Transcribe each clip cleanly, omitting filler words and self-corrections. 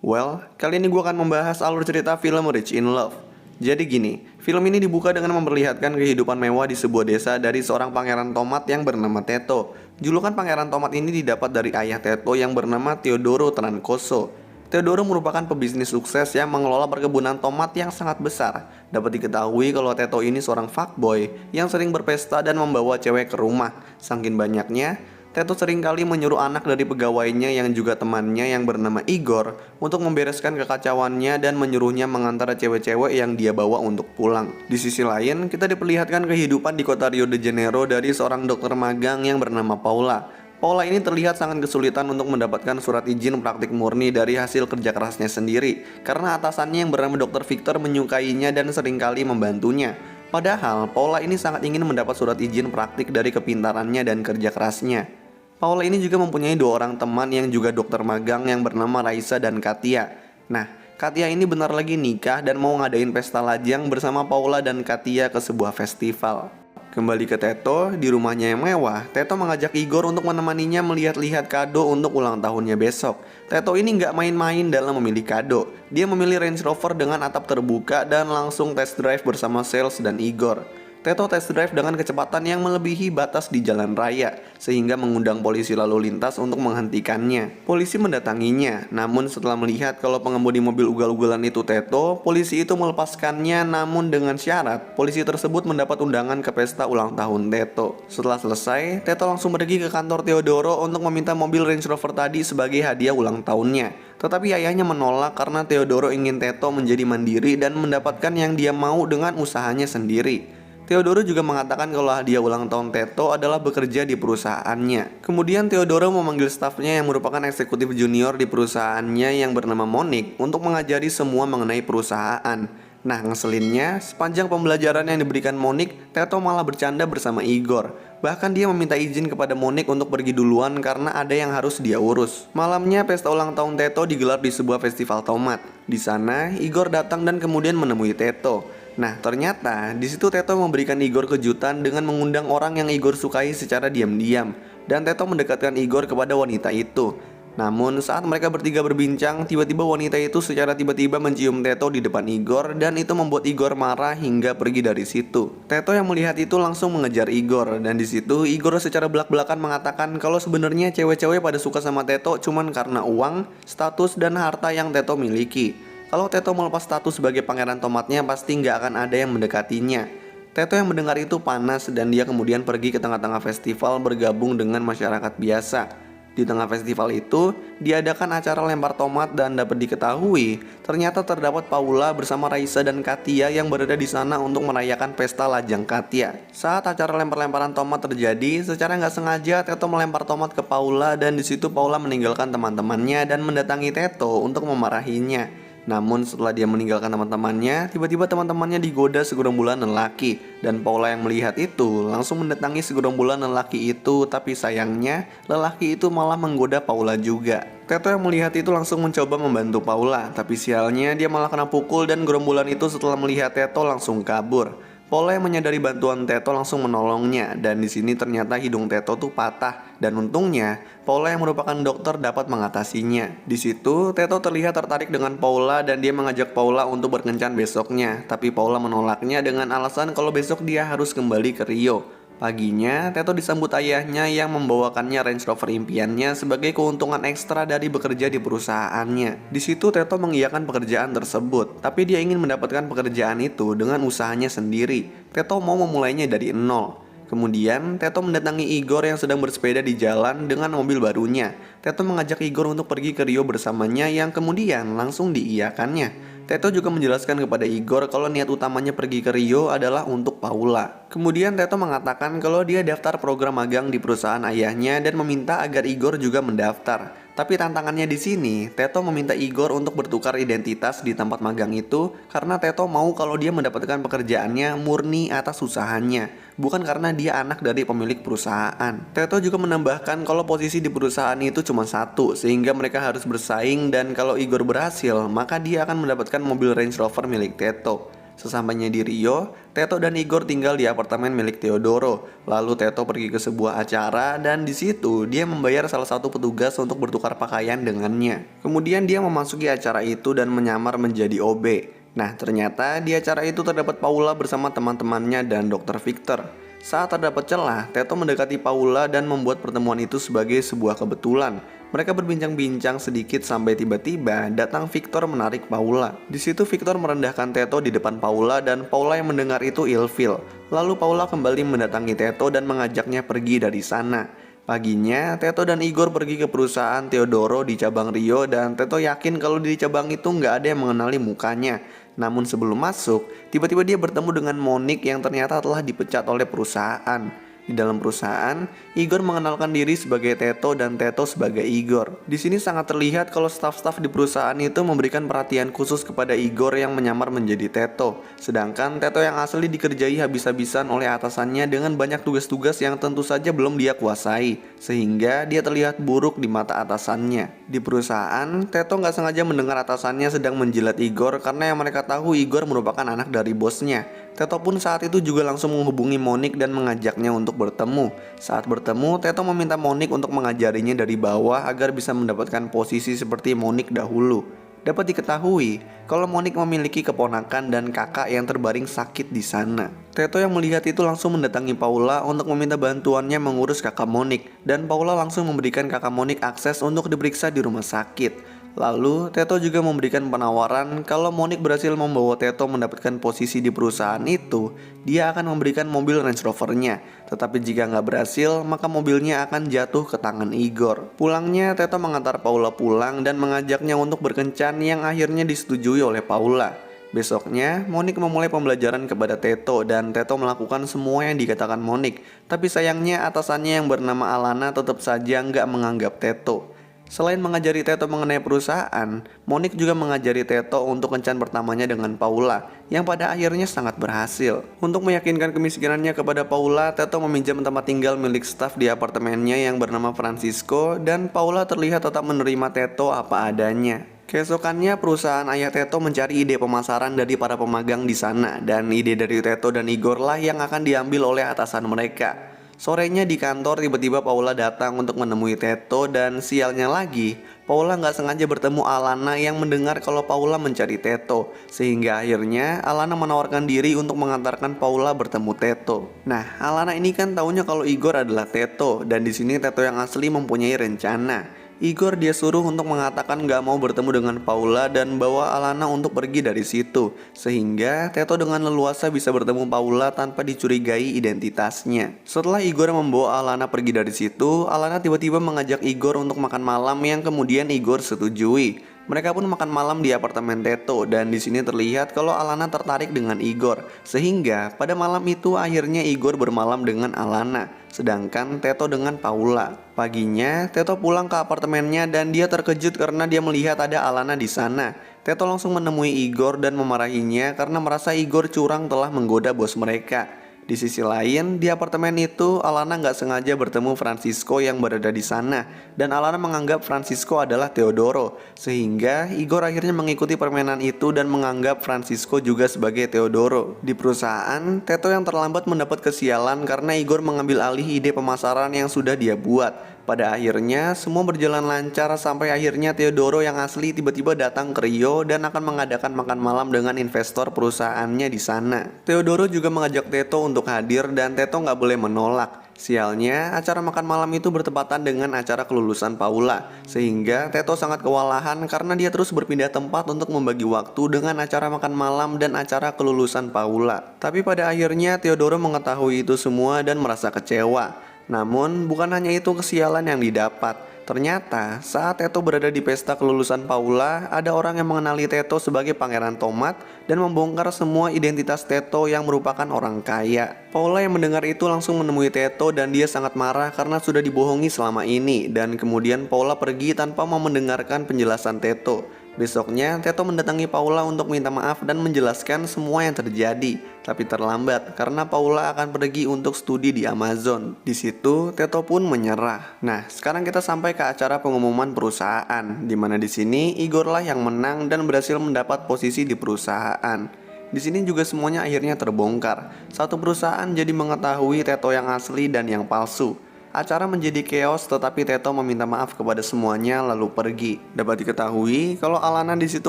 Well, kali ini gue akan membahas alur cerita film Rich in Love. Jadi gini, film ini dibuka dengan memperlihatkan kehidupan mewah di sebuah desa dari seorang pangeran tomat yang bernama Teto. Julukan pangeran tomat ini didapat dari ayah Teto yang bernama Teodoro Trancoso. Teodoro merupakan pebisnis sukses yang mengelola perkebunan tomat yang sangat besar. Dapat diketahui kalau Teto ini seorang fuckboy yang sering berpesta dan membawa cewek ke rumah. Saking banyaknya, Teto seringkali menyuruh anak dari pegawainya yang juga temannya yang bernama Igor untuk membereskan kekacauannya dan menyuruhnya mengantar cewek-cewek yang dia bawa untuk pulang. Di sisi lain, kita diperlihatkan kehidupan di kota Rio de Janeiro dari seorang dokter magang yang bernama Paula. Paula ini terlihat sangat kesulitan untuk mendapatkan surat izin praktik murni dari hasil kerja kerasnya sendiri karena atasannya yang bernama Dr. Victor menyukainya dan seringkali membantunya. Padahal, Paula ini sangat ingin mendapat surat izin praktik dari kepintarannya dan kerja kerasnya. Paula ini juga mempunyai dua orang teman yang juga dokter magang yang bernama Raisa dan Katia. Nah, Katia ini bentar lagi nikah dan mau ngadain pesta lajang bersama Paula dan Katia ke sebuah festival. Kembali ke Teto, di rumahnya yang mewah, Teto mengajak Igor untuk menemaninya melihat-lihat kado untuk ulang tahunnya besok. Teto ini nggak main-main dalam memilih kado. Dia memilih Range Rover dengan atap terbuka dan langsung test drive bersama Sales dan Igor. Teto test drive dengan kecepatan yang melebihi batas di jalan raya, sehingga mengundang polisi lalu lintas untuk menghentikannya. Polisi mendatanginya, namun setelah melihat kalau pengemudi mobil ugal-ugalan itu Teto, polisi itu melepaskannya namun dengan syarat, polisi tersebut mendapat undangan ke pesta ulang tahun Teto. Setelah selesai, Teto langsung pergi ke kantor Teodoro untuk meminta mobil Range Rover tadi sebagai hadiah ulang tahunnya. Tetapi ayahnya menolak karena Teodoro ingin Teto menjadi mandiri dan mendapatkan yang dia mau dengan usahanya sendiri. Teodoro juga mengatakan kalau hadiah ulang tahun Teto adalah bekerja di perusahaannya. Kemudian Teodoro memanggil stafnya yang merupakan eksekutif junior di perusahaannya yang bernama Monique untuk mengajari semua mengenai perusahaan. Nah, ngeselinnya, sepanjang pembelajaran yang diberikan Monique, Teto malah bercanda bersama Igor. Bahkan dia meminta izin kepada Monique untuk pergi duluan karena ada yang harus dia urus. Malamnya, pesta ulang tahun Teto digelar di sebuah festival tomat. Di sana, Igor datang dan kemudian menemui Teto. Nah, ternyata di situ Teto memberikan Igor kejutan dengan mengundang orang yang Igor sukai secara diam-diam, dan Teto mendekatkan Igor kepada wanita itu. Namun saat mereka bertiga berbincang, tiba-tiba wanita itu secara tiba-tiba mencium Teto di depan Igor dan itu membuat Igor marah hingga pergi dari situ. Teto yang melihat itu langsung mengejar Igor dan di situ Igor secara belak-belakan mengatakan kalau sebenarnya cewek-cewek pada suka sama Teto cuman karena uang, status dan harta yang Teto miliki. Kalau Teto melepas status sebagai pangeran tomatnya pasti nggak akan ada yang mendekatinya. Teto yang mendengar itu panas dan dia kemudian pergi ke tengah-tengah festival bergabung dengan masyarakat biasa. Di tengah festival itu diadakan acara lempar tomat dan dapat diketahui ternyata terdapat Paula bersama Raisa dan Katia yang berada di sana untuk merayakan pesta lajang Katia. Saat acara lempar-lemparan tomat terjadi, secara nggak sengaja Teto melempar tomat ke Paula dan di situ Paula meninggalkan teman-temannya dan mendatangi Teto untuk memarahinya. Namun setelah dia meninggalkan teman-temannya, tiba-tiba teman-temannya digoda segerombolan lelaki. Dan Paula yang melihat itu langsung mendatangi segerombolan lelaki itu. Tapi sayangnya lelaki itu malah menggoda Paula juga. Teto yang melihat itu langsung mencoba membantu Paula. Tapi sialnya dia malah kena pukul dan gerombolan itu setelah melihat Teto langsung kabur. Paula yang menyadari bantuan Teto langsung menolongnya dan di sini ternyata hidung Teto tuh patah dan untungnya Paula yang merupakan dokter dapat mengatasinya. Di situ Teto terlihat tertarik dengan Paula dan dia mengajak Paula untuk berkencan besoknya, tapi Paula menolaknya dengan alasan kalau besok dia harus kembali ke Rio. Paginya, Teto disambut ayahnya yang membawakannya Range Rover impiannya sebagai keuntungan ekstra dari bekerja di perusahaannya. Di situ Teto mengiyakan pekerjaan tersebut, tapi dia ingin mendapatkan pekerjaan itu dengan usahanya sendiri. Teto mau memulainya dari nol. Kemudian, Teto mendatangi Igor yang sedang bersepeda di jalan dengan mobil barunya. Teto mengajak Igor untuk pergi ke Rio bersamanya yang kemudian langsung diiyakannya. Teto juga menjelaskan kepada Igor kalau niat utamanya pergi ke Rio adalah untuk Paula. Kemudian Teto mengatakan kalau dia daftar program magang di perusahaan ayahnya dan meminta agar Igor juga mendaftar. Tapi tantangannya di sini, Teto meminta Igor untuk bertukar identitas di tempat magang itu karena Teto mau kalau dia mendapatkan pekerjaannya murni atas usahanya, bukan karena dia anak dari pemilik perusahaan. Teto juga menambahkan kalau posisi di perusahaan itu cuma satu, sehingga mereka harus bersaing dan kalau Igor berhasil, maka dia akan mendapatkan mobil Range Rover milik Teto. Sesampainya di Rio, Teto dan Igor tinggal di apartemen milik Teodoro. Lalu Teto pergi ke sebuah acara dan di situ dia membayar salah satu petugas untuk bertukar pakaian dengannya. Kemudian dia memasuki acara itu dan menyamar menjadi OB. Nah, ternyata di acara itu terdapat Paula bersama teman-temannya dan Dr. Victor. Saat terdapat celah, Teto mendekati Paula dan membuat pertemuan itu sebagai sebuah kebetulan. Mereka berbincang-bincang sedikit sampai tiba-tiba datang Victor menarik Paula. Di situ Victor merendahkan Teto di depan Paula dan Paula yang mendengar itu ilfil. Lalu Paula kembali mendatangi Teto dan mengajaknya pergi dari sana. Paginya, Teto dan Igor pergi ke perusahaan Teodoro di cabang Rio dan Teto yakin kalau di cabang itu nggak ada yang mengenali mukanya. Namun sebelum masuk, tiba-tiba dia bertemu dengan Monik yang ternyata telah dipecat oleh perusahaan. Di dalam perusahaan, Igor mengenalkan diri sebagai Teto dan Teto sebagai Igor. Di sini sangat terlihat kalau staf-staf di perusahaan itu memberikan perhatian khusus kepada Igor yang menyamar menjadi Teto. Sedangkan Teto yang asli dikerjai habis-habisan oleh atasannya dengan banyak tugas-tugas yang tentu saja belum dia kuasai, sehingga dia terlihat buruk di mata atasannya. Di perusahaan, Teto nggak sengaja mendengar atasannya sedang menjilat Igor karena yang mereka tahu Igor merupakan anak dari bosnya. Teto pun saat itu juga langsung menghubungi Monik dan mengajaknya untuk bertemu. Saat bertemu, Teto meminta Monik untuk mengajarinya dari bawah agar bisa mendapatkan posisi seperti Monik dahulu. Dapat diketahui kalau Monik memiliki keponakan dan kakak yang terbaring sakit di sana. Teto yang melihat itu langsung mendatangi Paula untuk meminta bantuannya mengurus kakak Monik, dan Paula langsung memberikan kakak Monik akses untuk diperiksa di rumah sakit. Lalu, Teto juga memberikan penawaran kalau Monik berhasil membawa Teto mendapatkan posisi di perusahaan itu, dia akan memberikan mobil Range Rover-nya. Tetapi jika nggak berhasil, maka mobilnya akan jatuh ke tangan Igor. Pulangnya, Teto mengantar Paula pulang dan mengajaknya untuk berkencan yang akhirnya disetujui oleh Paula. Besoknya, Monik memulai pembelajaran kepada Teto dan Teto melakukan semua yang dikatakan Monik. Tapi sayangnya atasannya yang bernama Alana tetap saja nggak menganggap Teto. Selain mengajari Teto mengenai perusahaan, Monik juga mengajari Teto untuk kencan pertamanya dengan Paula, yang pada akhirnya sangat berhasil. Untuk meyakinkan kemiskinannya kepada Paula, Teto meminjam tempat tinggal milik staf di apartemennya yang bernama Francisco, dan Paula terlihat tetap menerima Teto apa adanya. Keesokannya perusahaan ayah Teto mencari ide pemasaran dari para pemagang di sana, dan ide dari Teto dan Igor lah yang akan diambil oleh atasan mereka. Sorenya di kantor tiba-tiba Paula datang untuk menemui Teto dan sialnya lagi, Paula nggak sengaja bertemu Alana yang mendengar kalau Paula mencari Teto. Sehingga akhirnya Alana menawarkan diri untuk mengantarkan Paula bertemu Teto. Nah, Alana ini kan taunya kalau Igor adalah Teto dan di sini Teto yang asli mempunyai rencana. Igor dia suruh untuk mengatakan gak mau bertemu dengan Paula dan bawa Alana untuk pergi dari situ. Sehingga Teto dengan leluasa bisa bertemu Paula tanpa dicurigai identitasnya. Setelah Igor membawa Alana pergi dari situ, Alana tiba-tiba mengajak Igor untuk makan malam yang kemudian Igor setujui. Mereka pun makan malam di apartemen Teto dan di sini terlihat kalau Alana tertarik dengan Igor. Sehingga pada malam itu akhirnya Igor bermalam dengan Alana, sedangkan Teto dengan Paula. Paginya, Teto pulang ke apartemennya dan dia terkejut karena dia melihat ada Alana di sana. Teto langsung menemui Igor dan memarahinya karena merasa Igor curang telah menggoda bos mereka. Di sisi lain, di apartemen itu, Alana nggak sengaja bertemu Francisco yang berada di sana, dan Alana menganggap Francisco adalah Teodoro, sehingga Igor akhirnya mengikuti permainan itu dan menganggap Francisco juga sebagai Teodoro. Di perusahaan, Teto yang terlambat mendapat kesialan karena Igor mengambil alih ide pemasaran yang sudah dia buat. Pada akhirnya, semua berjalan lancar sampai akhirnya Teodoro yang asli tiba-tiba datang ke Rio dan akan mengadakan makan malam dengan investor perusahaannya di sana. Teodoro juga mengajak Teto untuk hadir dan Teto nggak boleh menolak. Sialnya, acara makan malam itu bertepatan dengan acara kelulusan Paula, sehingga Teto sangat kewalahan karena dia terus berpindah tempat untuk membagi waktu dengan acara makan malam dan acara kelulusan Paula. Tapi pada akhirnya Teodoro mengetahui itu semua dan merasa kecewa. Namun, bukan hanya itu kesialan yang didapat. Ternyata, saat Teto berada di pesta kelulusan Paula, ada orang yang mengenali Teto sebagai Pangeran Tomat dan membongkar semua identitas Teto yang merupakan orang kaya. Paula yang mendengar itu langsung menemui Teto dan dia sangat marah karena sudah dibohongi selama ini. Dan kemudian Paula pergi tanpa mau mendengarkan penjelasan Teto. Besoknya, Teto mendatangi Paula untuk minta maaf dan menjelaskan semua yang terjadi. Tapi terlambat karena Paula akan pergi untuk studi di Amazon. Di situ, Teto pun menyerah. Nah, sekarang kita sampai ke acara pengumuman perusahaan, di mana di sini Igor lah yang menang dan berhasil mendapat posisi di perusahaan. Di sini juga semuanya akhirnya terbongkar. Satu perusahaan jadi mengetahui Teto yang asli dan yang palsu. Acara menjadi chaos, tetapi Teto meminta maaf kepada semuanya lalu pergi. Dapat diketahui kalau Alana di situ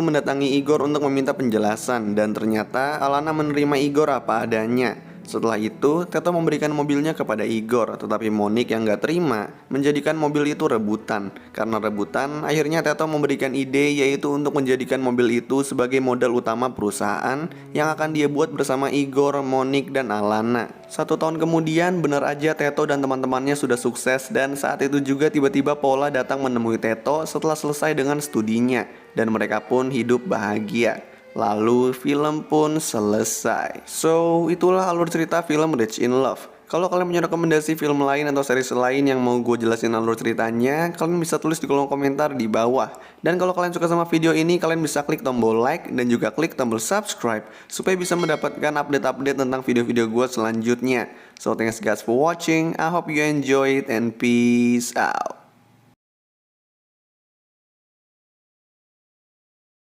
mendatangi Igor untuk meminta penjelasan, dan ternyata Alana menerima Igor apa adanya. Setelah itu, Teto memberikan mobilnya kepada Igor, tetapi Monik yang gak terima menjadikan mobil itu rebutan. Karena rebutan, akhirnya Teto memberikan ide yaitu untuk menjadikan mobil itu sebagai modal utama perusahaan yang akan dia buat bersama Igor, Monik, dan Alana. 1 tahun kemudian, benar aja Teto dan teman-temannya sudah sukses, dan saat itu juga tiba-tiba Paula datang menemui Teto setelah selesai dengan studinya, dan mereka pun hidup bahagia. Lalu film pun selesai. So, itulah alur cerita film Rich in Love. Kalau kalian punya rekomendasi film lain atau series lain yang mau gue jelasin alur ceritanya, kalian bisa tulis di kolom komentar di bawah. Dan kalau kalian suka sama video ini, kalian bisa klik tombol like dan juga klik tombol subscribe supaya bisa mendapatkan update-update tentang video-video gue selanjutnya. So, thanks guys for watching. I hope you enjoy it and peace out.